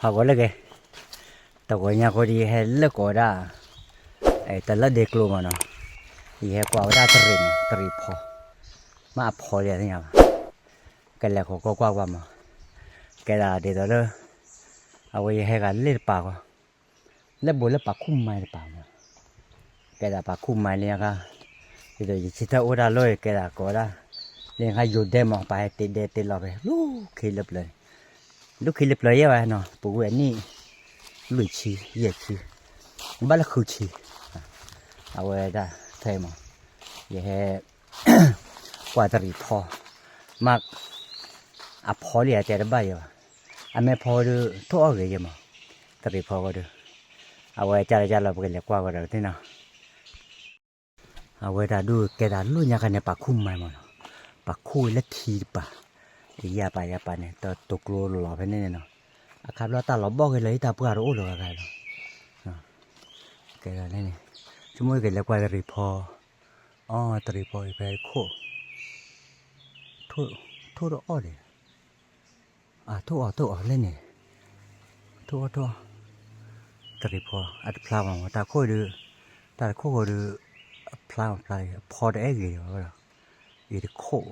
họ có là cái tao có nhà có đi hay là có đã ấy tao là đẹp luôn mà nó thì hay qua đã tari phò mà phò liền thế nào cái là có qua mà cái là để đó đó à vậy hay cái lấy bạc lấy bố lấy bạc khum mai bạc mà cái là bạc khum mai liền cả thì rồi chỉ tao đã lôi cái là có đã liền hay dùng đem mà phải tê lò về lúc khi lập lại vậy nó bố vậy nè lười chi dễ chi bắt là khử chi à vậy đã thấy mà vậy qua tari phò mà à phò liền chạy được bao nhiêu à mẹ phò được thua cái gì mà tari phò có được à vậy chạy là cái là qua cái thế nào à vậy đã đủ cái đã luôn nhà cái này bạc khum mai mà bạc khum là thi bạc ya pa này tao tục luôn lò phải nên nào à khá là ta lò bỏ cái lấy ta bữa rồi rồi cái này này chúng mới cái là quay cái report report phải khô thôi đó đấy à thôi lên này thôi cái report à plow mà ta khô được ta khô được plow port ấy gì rồi gì thì khô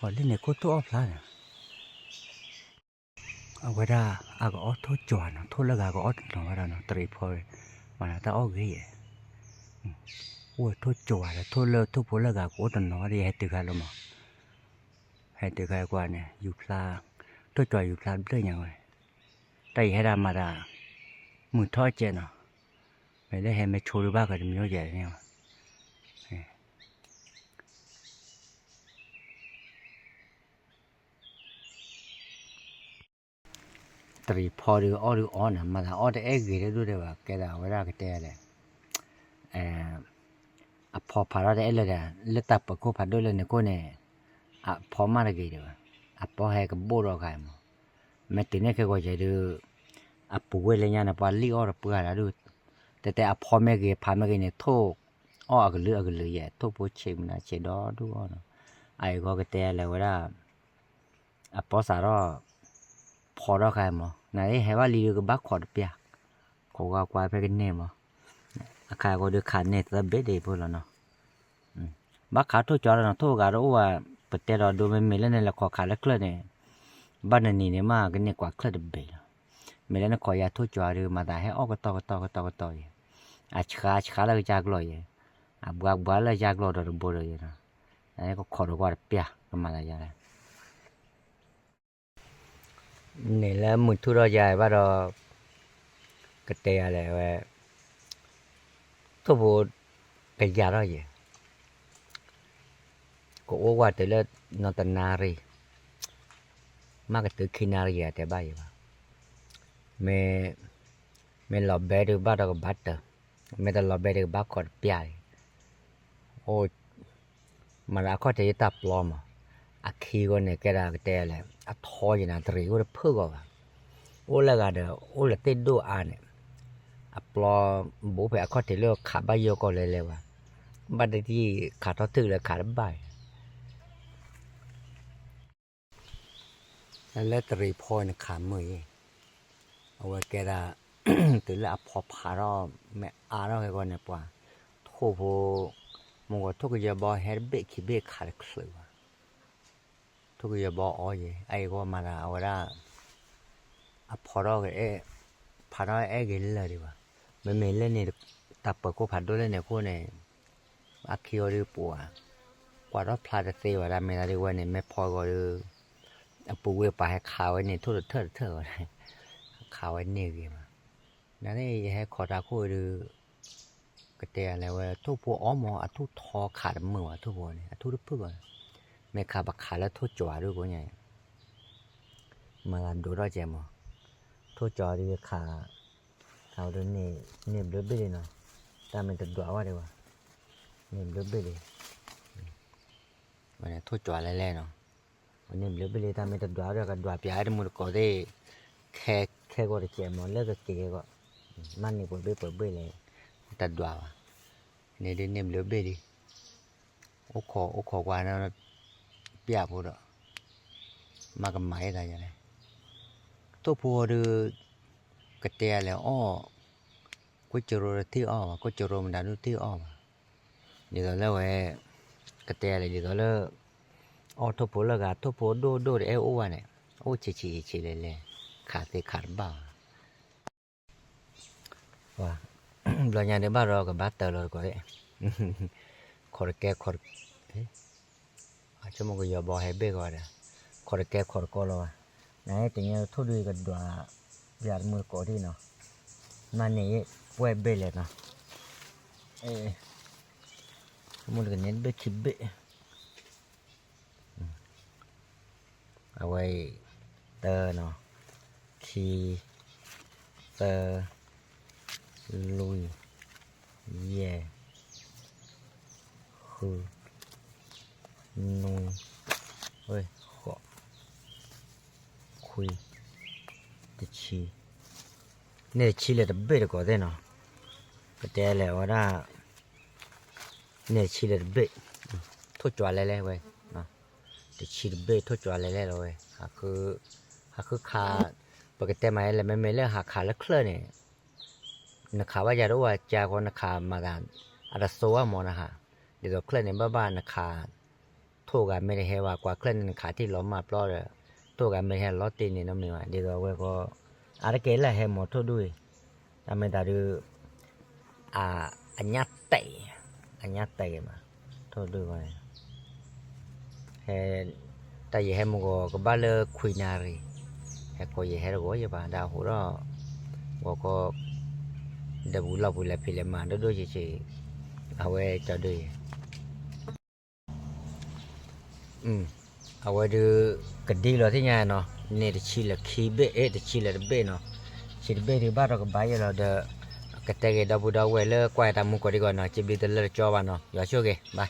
lên này khô thôi plow này à vậy ra à có thôi chuẩn thôi là có nó vậy đó nó report mà ta ở cái gì ôi thôi chùa là thôi lơ thôi bố là gà của tụi nó đi hay từ cái luôn mà hay từ cái qua nè dù là thôi chùa dù là biết nhau rồi đây hay là mà là mùi thoi chè nó mày lấy hay mày chùa được ba cái mình nhớ vậy nhau tại phò được ở nè mà là ở đây cái gì đó đấy cái nào vậy ra cái tè này à phò phá ra đấy là tập cô phá đôi lần này cô này à phò mà là cái đó à phò hay cái bố rồi cái mà mày tính cái gọi gì đó à bùi lên nhà nó bảo lý ở bùi là đượcแต่à phò mày cái phá mày cái này thô cái lửa vậy thô bố chìm là chế đó đúng không ai có cái tè là vậy đó à phò xả đó phò đó cái mà này hayว่าlý cái bác khỏi được bia có qua cái này mà khai có được khai này ta biết đấy thôi là nó bác khai thôi cho là nó thôi cả đó và bật tay đó đối với mình lên là khó khai lắc lên này ban này này mà cái này quá khá được bể mình lên nó khỏi ya thôi cho được mà đã hay cái to à khá là cái chạc lòi à bữa là chạc lòi rồi bồi rồi đó này có khó được qua được bia mà là vậy này là mình thu ra dài bắt đầu cái tay này thôi bộ cái giá đó vậy có qua tới là nó tên nari mà cái từ khi nari à thì bao nhiêu mẹ lọ bé được bắt đầu bắt được mẹ ta lọ bé được bắt còn bia ôi mà đã có thể tập lo mà à khi con này cái là cái tè là à thôi gì nào thì có được phơi vào ô là cái đó ô là tên đồ ăn này à lo bố phải có thể lo khá bao nhiêu conเลยว่ะบัดที่ขาดถึงเลยขาดบ่ายแล้วตรีพอยน์ขามือเอาไว้แกละตื่นแล้วพอพาเราแม่อาเราให้ก่อนเนี่ยป่ะทุกพวกมึงก็ทุกอย่างบ่เฮ็ดเบะขี้เบะขาดคลื่นว่ะทุกอย่างบ่อ้อยไอ้ก็มาละเอาละพอเราก็พาเรากินเลยดีกว่าไม่เล่นนี่ตับเปิดก็ผัดด้วยเล่นเนี่ยคู่เนี่ยอาคิโอหรือปัวกว่าเราพลาดเสียว่าเราไม่ได้ว่าเนี่ยไม่พอก็ปูเวปให้ข่าวไว้เนี่ยทุกเถิดข่าวไว้เนี่ยกี่มานั่นนี่ให้ขอตาคู่ดูกระเตะอะไรว่าทุกพวกอ้อมอ่ะทุกทอขาดมือว่ะทุกพวกเนี่ยทุกเพื่อนไม่ขาดบักขาดแล้วทุกจ่อด้วยกูเนี่ยมาลันดูเราเจมส์ทุกจ่อด้วยขาข่าวเรื่องนี้เนี่ยเดือดไปเลยเนาะแต่มันจะด่าว่าดีกว่าเนี่ยเดือดไปเลยวันนี้ทุกจ่ออะไรๆเนาะวันนี้เลือกไปเลยทำให้ตัดดาวแล้วก็ดาวพิจารณาหมดก็ได้แค่ก็ได้เขียนหมดแล้วก็เกี่ยก็มันนี่เปิดเบื่อเลยตัดดาวเนี่ยเดี๋ยวเนี่ยเลือกไปดิโอ้ขอกว่านั้นพิจารณาพูดอ่ะมากับไม้อะไรอย่างเงี้ย ทุพอดูกระเตียแล้วอ้อก็จะรู้ที่อ้อก็จะรู้มันดานุที่อ้อเดี๋ยวแล้วเว้กระเตียเลยเดี๋ยวแล้วอ้อทุพอแล้วก็ทุพอดูเอโอวะเนี่ยโอ้ชีเลยขาดขาดบ้าว่าเราอย่างนี้บ้านเราก็บ้าเตอร์เลยก็ได้ขอแก้ขออาจจะมันก็อย่าบอกให้เบกว่าเด้ขอแก้ขอก็แล้วไหนแต่เนี่ยทุเรียนก็ดัวอยากมือก็ดีเนาะนั่นนี่ไว้เบเลยเนาะมันก็เน้นเบคิบเบเอาไว้เตอร์เนาะคีเตอร์ลุยเย่คือนูเฮ้ยขอคุยตะชีเนี่ยชีเลยตะเบ็ดก็ได้เนาะก็แต่แล้วว่าเนี่ยชีเลยตะเบ็ดทุกจวนเลยเว้ยเนาะตะชีตะเบ็ดทุกจวนเลยเว้ยหาคือขาปกติมาแล้วไม่เลิกหาขาแล้วเคลื่อนเนี่ยนักข่าวว่าจะรู้ว่าจะคนนักข่าวมากันอะไรโซ่หมดนะฮะเดี๋ยวเคลื่อนในบ้านนักข่าวทั่วกันไม่ได้เห็นว่ากว่าเคลื่อนนักข่าวที่ล้มมาปล้อเลยทั่วกันไม่เห็นล้อตีนี่น้ำนี่ว่าเดี๋ยวเว้ยก็อะไรเกล้าเห็นหมดทั่วด้วยแต่ไม่ได้ดูอันยัดเตะมาทั่วด้วยว่าเห็นแต่ยังเห็นมันก็บ้านเลยคุยนารีเห็นก็ยังเห็นก็ยังบ้านดาวหัวเราก็เดี๋ยวเราไปเลยพิเลมาด้วยเฉยๆเอาไว้จะด้วยเอาไว้ดูกระดิ่งเราที่ไงเนาะเนี่ยจะชิลล์คีเบะจะชิลล์เบะเนาะชิลล์เบะที่บ้านเราก็ไปเราเดกระเตะดับไว้เลยกวาดตามมุกดีกว่าเนาะจิบลิตเลยจ่อวันเนาะอย่าช่วยกันบาย